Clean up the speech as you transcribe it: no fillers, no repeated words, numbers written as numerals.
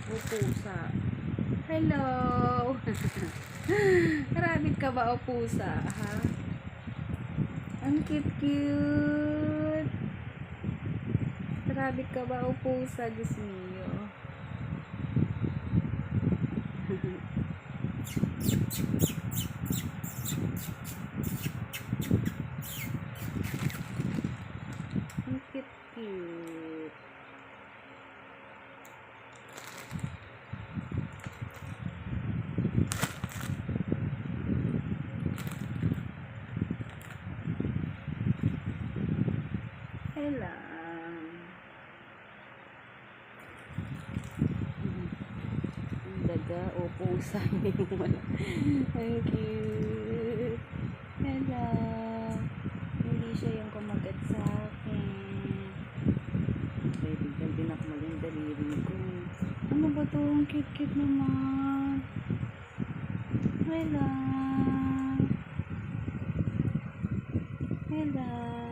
O pusa? Hello! Rabbit ka ba o pusa, ha? Ang cute-cute! Rabbit ka ba o pusa, Diyos mio? Ang cute-cute. Hello. Ang daga o pusa. Ang cute. Hello. Hindi siya yung kumagat sa akin. Okay, biglang dinakmal yung daliri ko. Ano ba to? Ang cute-cute naman. Hello. Hello.